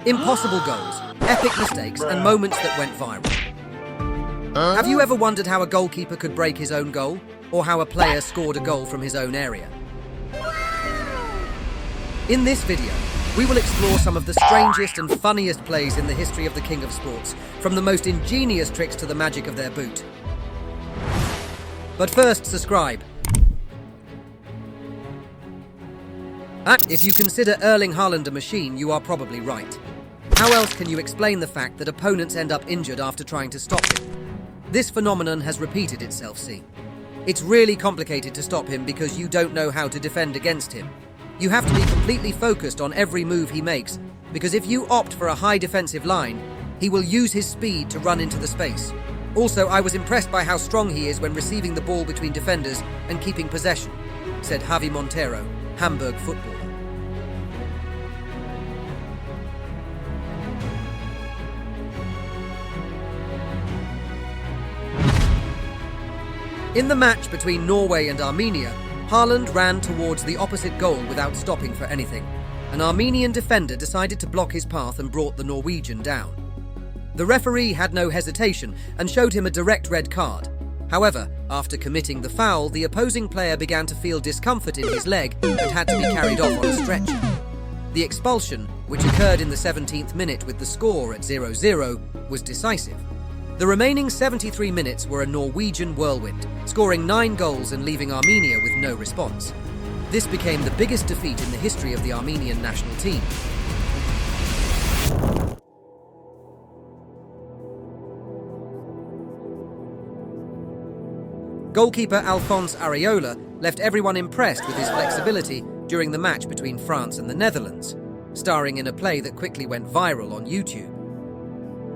Impossible goals, epic mistakes, and moments that went viral. Have you ever wondered how a goalkeeper could break his own goal? Or how a player scored a goal from his own area? In this video, we will explore some of the strangest and funniest plays in the history of the king of sports, from the most ingenious tricks to the magic of their boot. But first, subscribe. And if you consider Erling Haaland a machine, you are probably right. How else can you explain the fact that opponents end up injured after trying to stop him? This phenomenon has repeated itself, see. It's really complicated to stop him because you don't know how to defend against him. You have to be completely focused on every move he makes, because if you opt for a high defensive line, he will use his speed to run into the space. Also, I was impressed by how strong he is when receiving the ball between defenders and keeping possession, said Javi Montero, Hamburg footballer. In the match between Norway and Armenia, Haaland ran towards the opposite goal without stopping for anything. An Armenian defender decided to block his path and brought the Norwegian down. The referee had no hesitation and showed him a direct red card. However, after committing the foul, the opposing player began to feel discomfort in his leg and had to be carried off on a stretcher. The expulsion, which occurred in the 17th minute with the score at 0-0, was decisive. The remaining 73 minutes were a Norwegian whirlwind, scoring 9 goals and leaving Armenia with no response. This became the biggest defeat in the history of the Armenian national team. Goalkeeper Alphonse Areola left everyone impressed with his flexibility during the match between France and the Netherlands, starring in a play that quickly went viral on YouTube.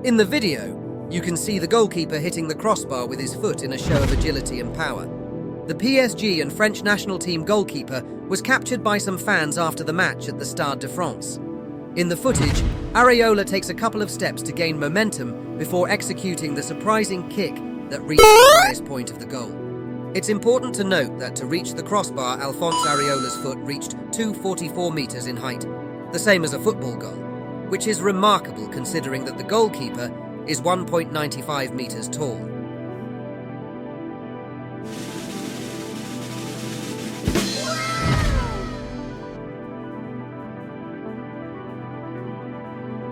In the video, you can see the goalkeeper hitting the crossbar with his foot in a show of agility and power. The PSG and French national team goalkeeper was captured by some fans after the match at the Stade de France. In the footage, Areola takes a couple of steps to gain momentum before executing the surprising kick that reached the highest point of the goal. It's important to note that to reach the crossbar, Alphonse Areola's foot reached 244 meters in height, the same as a football goal, which is remarkable considering that the goalkeeper is 1.95 meters tall.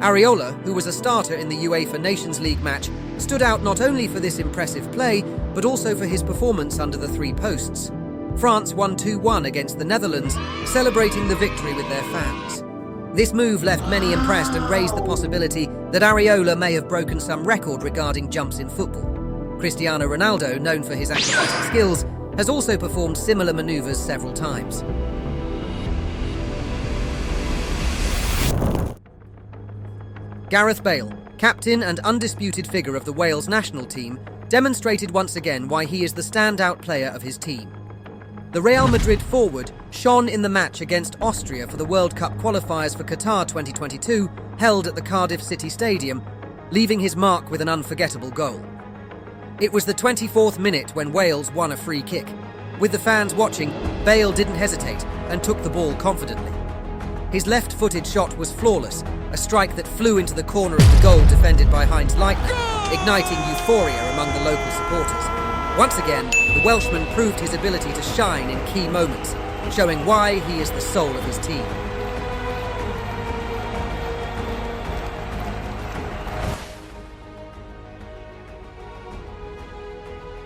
Areola, who was a starter in the UEFA Nations League match, stood out not only for this impressive play, but also for his performance under the 3 posts. France won 2-1 against the Netherlands, celebrating the victory with their fans. This move left many impressed and raised the possibility that Areola may have broken some record regarding jumps in football. Cristiano Ronaldo, known for his acrobatic skills, has also performed similar maneuvers several times. Gareth Bale, captain and undisputed figure of the Wales national team, demonstrated once again why he is the standout player of his team. The Real Madrid forward shone in the match against Austria for the World Cup qualifiers for Qatar 2022, held at the Cardiff City Stadium, leaving his mark with an unforgettable goal. It was the 24th minute when Wales won a free kick. With the fans watching, Bale didn't hesitate and took the ball confidently. His left-footed shot was flawless, a strike that flew into the corner of the goal defended by Heinz Leitner, igniting euphoria among the local supporters. Once again, the Welshman proved his ability to shine in key moments, showing why he is the soul of his team.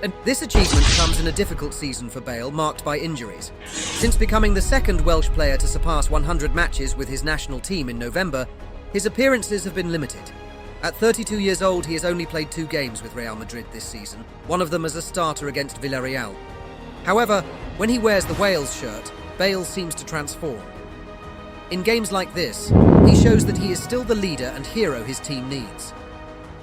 And this achievement comes in a difficult season for Bale, marked by injuries. Since becoming the second Welsh player to surpass 100 matches with his national team in November, his appearances have been limited. At 32 years old, he has only played 2 games with Real Madrid this season, one of them as a starter against Villarreal. However, when he wears the Wales shirt, Bale seems to transform. In games like this, he shows that he is still the leader and hero his team needs.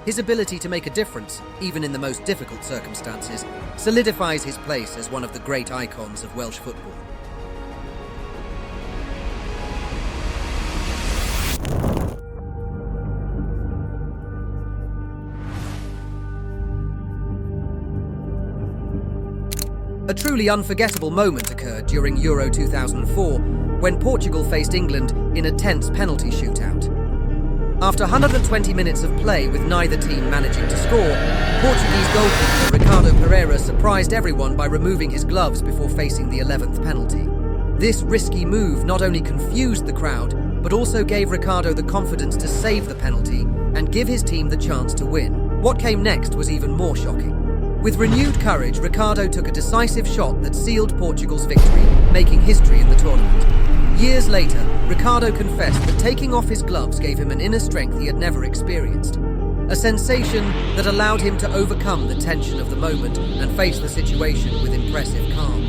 His ability to make a difference, even in the most difficult circumstances, solidifies his place as one of the great icons of Welsh football. A truly unforgettable moment occurred during Euro 2004, when Portugal faced England in a tense penalty shootout. After 120 minutes of play with neither team managing to score, Portuguese goalkeeper Ricardo Pereira surprised everyone by removing his gloves before facing the 11th penalty. This risky move not only confused the crowd, but also gave Ricardo the confidence to save the penalty and give his team the chance to win. What came next was even more shocking. With renewed courage, Ricardo took a decisive shot that sealed Portugal's victory, making history in the tournament. Years later, Ricardo confessed that taking off his gloves gave him an inner strength he had never experienced. A sensation that allowed him to overcome the tension of the moment and face the situation with impressive calm.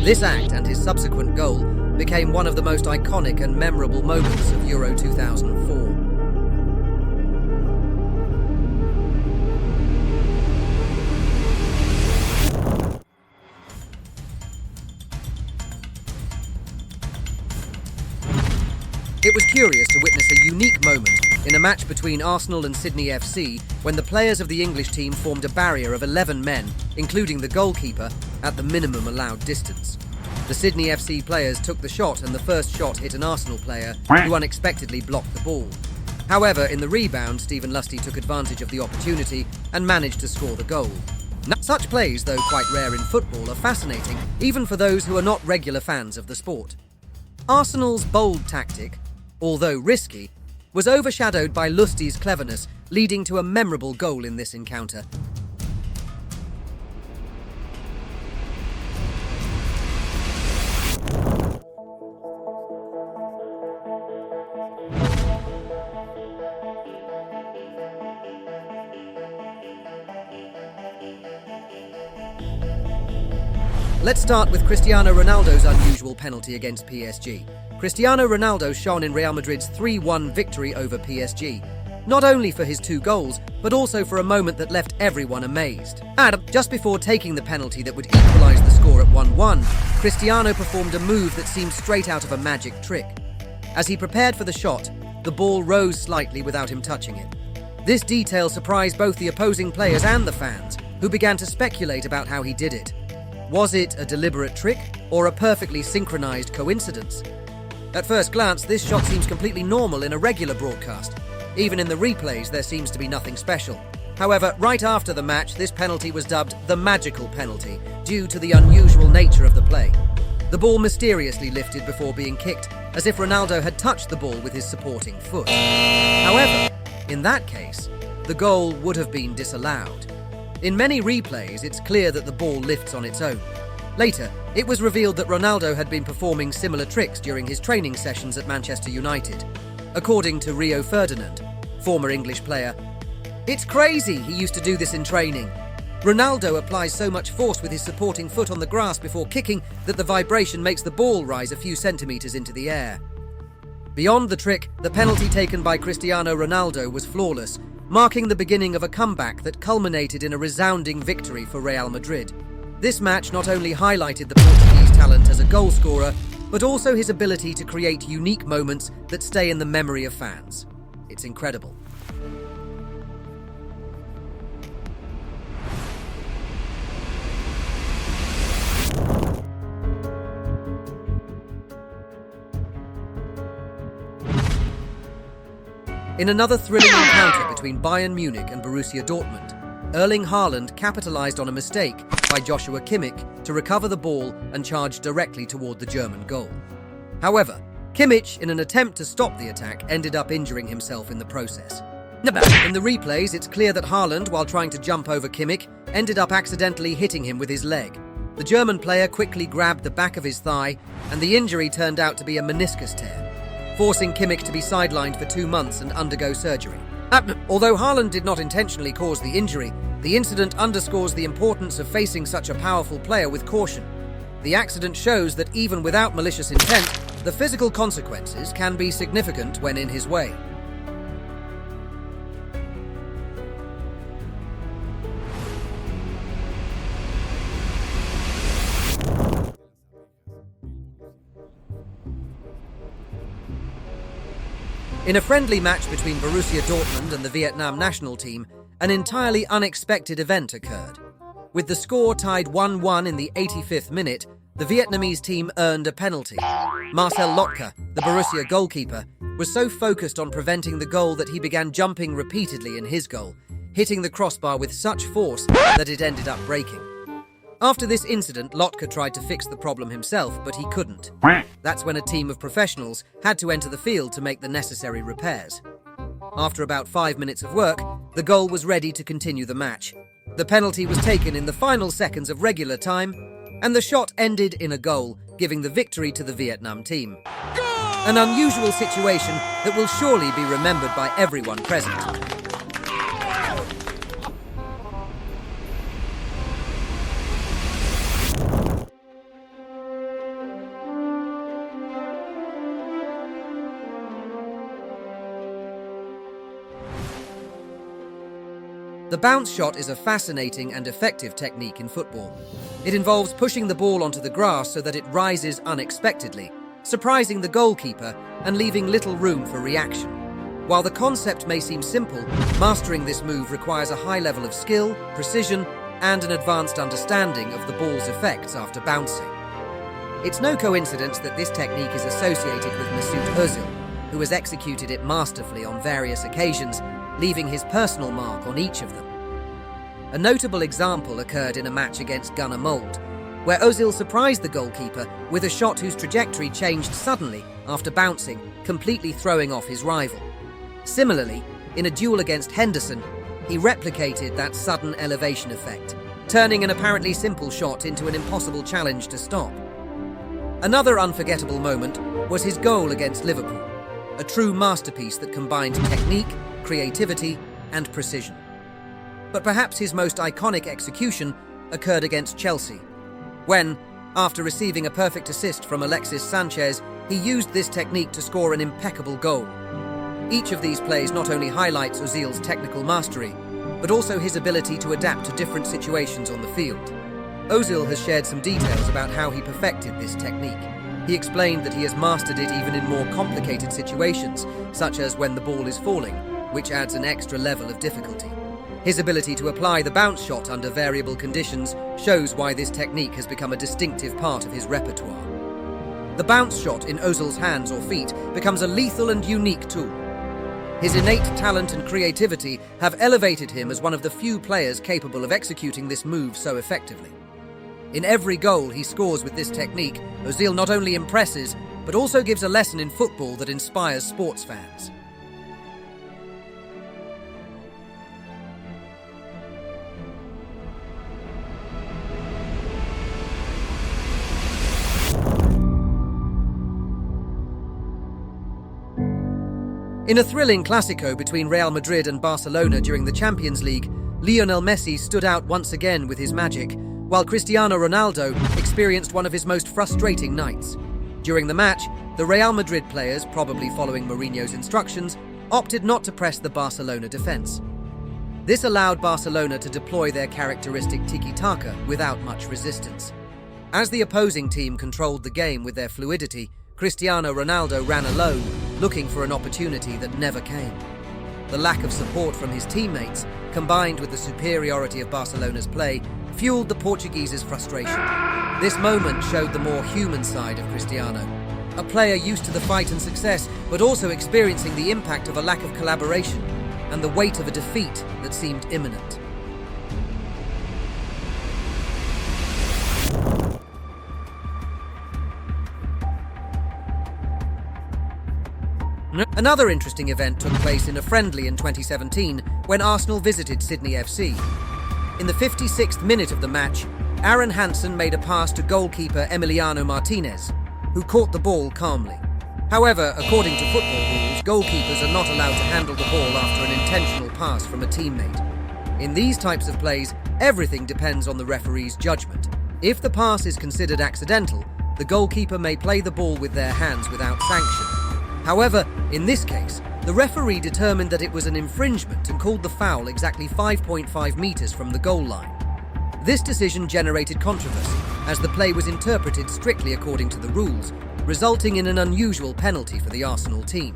This act and his subsequent goal became one of the most iconic and memorable moments of Euro 2004. It was curious to witness a unique moment in a match between Arsenal and Sydney FC when the players of the English team formed a barrier of 11 men, including the goalkeeper, at the minimum allowed distance. The Sydney FC players took the shot and the first shot hit an Arsenal player who unexpectedly blocked the ball. However, in the rebound, Stephen Lusty took advantage of the opportunity and managed to score the goal. Such plays, though quite rare in football, are fascinating, even for those who are not regular fans of the sport. Arsenal's bold tactic, although risky, was overshadowed by Lusty's cleverness, leading to a memorable goal in this encounter. Let's start with Cristiano Ronaldo's unusual penalty against PSG. Cristiano Ronaldo shone in Real Madrid's 3-1 victory over PSG, not only for his 2 goals, but also for a moment that left everyone amazed. And just before taking the penalty that would equalise the score at 1-1, Cristiano performed a move that seemed straight out of a magic trick. As he prepared for the shot, the ball rose slightly without him touching it. This detail surprised both the opposing players and the fans, who began to speculate about how he did it. Was it a deliberate trick, or a perfectly synchronised coincidence? At first glance, this shot seems completely normal in a regular broadcast. Even in the replays, there seems to be nothing special. However, right after the match, this penalty was dubbed the magical penalty, due to the unusual nature of the play. The ball mysteriously lifted before being kicked, as if Ronaldo had touched the ball with his supporting foot. However, in that case, the goal would have been disallowed. In many replays, it's clear that the ball lifts on its own. Later, it was revealed that Ronaldo had been performing similar tricks during his training sessions at Manchester United. According to Rio Ferdinand, former English player, "It's crazy he used to do this in training. Ronaldo applies so much force with his supporting foot on the grass before kicking that the vibration makes the ball rise a few centimetres into the air." Beyond the trick, the penalty taken by Cristiano Ronaldo was flawless, marking the beginning of a comeback that culminated in a resounding victory for Real Madrid. This match not only highlighted the Portuguese talent as a goalscorer, but also his ability to create unique moments that stay in the memory of fans. It's incredible. In another thrilling encounter between Bayern Munich and Borussia Dortmund, Erling Haaland capitalised on a mistake by Joshua Kimmich to recover the ball and charge directly toward the German goal. However, Kimmich, in an attempt to stop the attack, ended up injuring himself in the process. In the replays, it's clear that Haaland, while trying to jump over Kimmich, ended up accidentally hitting him with his leg. The German player quickly grabbed the back of his thigh, and the injury turned out to be a meniscus tear, forcing Kimmich to be sidelined for 2 months and undergo surgery. Although Haaland did not intentionally cause the injury, the incident underscores the importance of facing such a powerful player with caution. The accident shows that even without malicious intent, the physical consequences can be significant when in his way. In a friendly match between Borussia Dortmund and the Vietnam national team, an entirely unexpected event occurred. With the score tied 1-1 in the 85th minute, the Vietnamese team earned a penalty. Marcel Lotka, the Borussia goalkeeper, was so focused on preventing the goal that he began jumping repeatedly in his goal, hitting the crossbar with such force that it ended up breaking. After this incident, Lotka tried to fix the problem himself, but he couldn't. That's when a team of professionals had to enter the field to make the necessary repairs. After about 5 minutes of work, the goal was ready to continue the match. The penalty was taken in the final seconds of regular time, and the shot ended in a goal, giving the victory to the Vietnam team. An unusual situation that will surely be remembered by everyone present. The bounce shot is a fascinating and effective technique in football. It involves pushing the ball onto the grass so that it rises unexpectedly, surprising the goalkeeper and leaving little room for reaction. While the concept may seem simple, mastering this move requires a high level of skill, precision, and an advanced understanding of the ball's effects after bouncing. It's no coincidence that this technique is associated with Mesut Ozil, who has executed it masterfully on various occasions, leaving his personal mark on each of them. A notable example occurred in a match against Gunnar Mold, where Ozil surprised the goalkeeper with a shot whose trajectory changed suddenly after bouncing, completely throwing off his rival. Similarly, in a duel against Henderson, he replicated that sudden elevation effect, turning an apparently simple shot into an impossible challenge to stop. Another unforgettable moment was his goal against Liverpool, a true masterpiece that combined technique, creativity, and precision. But perhaps his most iconic execution occurred against Chelsea, when, after receiving a perfect assist from Alexis Sanchez, he used this technique to score an impeccable goal. Each of these plays not only highlights Ozil's technical mastery, but also his ability to adapt to different situations on the field. Ozil has shared some details about how he perfected this technique. He explained that he has mastered it even in more complicated situations, such as when the ball is falling, which adds an extra level of difficulty. His ability to apply the bounce shot under variable conditions shows why this technique has become a distinctive part of his repertoire. The bounce shot in Ozil's hands or feet becomes a lethal and unique tool. His innate talent and creativity have elevated him as one of the few players capable of executing this move so effectively. In every goal he scores with this technique, Ozil not only impresses, but also gives a lesson in football that inspires sports fans. In a thrilling Clásico between Real Madrid and Barcelona during the Champions League, Lionel Messi stood out once again with his magic, while Cristiano Ronaldo experienced one of his most frustrating nights. During the match, the Real Madrid players, probably following Mourinho's instructions, opted not to press the Barcelona defence. This allowed Barcelona to deploy their characteristic tiki-taka without much resistance. As the opposing team controlled the game with their fluidity, Cristiano Ronaldo ran alone, looking for an opportunity that never came. The lack of support from his teammates, combined with the superiority of Barcelona's play, fueled the Portuguese's frustration. This moment showed the more human side of Cristiano, a player used to the fight and success, but also experiencing the impact of a lack of collaboration and the weight of a defeat that seemed imminent. Another interesting event took place in a friendly in 2017 when Arsenal visited Sydney FC. In the 56th minute of the match, Aaron Hansen made a pass to goalkeeper Emiliano Martinez, who caught the ball calmly. However, according to football rules, goalkeepers are not allowed to handle the ball after an intentional pass from a teammate. In these types of plays, everything depends on the referee's judgment. If the pass is considered accidental, the goalkeeper may play the ball with their hands without sanction. However, in this case, the referee determined that it was an infringement and called the foul exactly 5.5 metres from the goal line. This decision generated controversy, as the play was interpreted strictly according to the rules, resulting in an unusual penalty for the Arsenal team.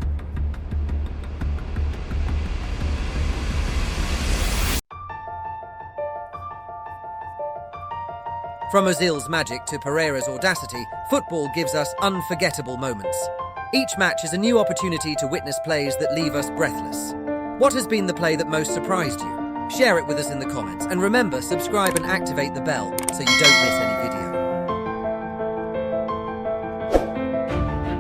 From Ozil's magic to Pereira's audacity, football gives us unforgettable moments. Each match is a new opportunity to witness plays that leave us breathless. What has been the play that most surprised you? Share it with us in the comments, and remember, subscribe and activate the bell so you don't miss any videos.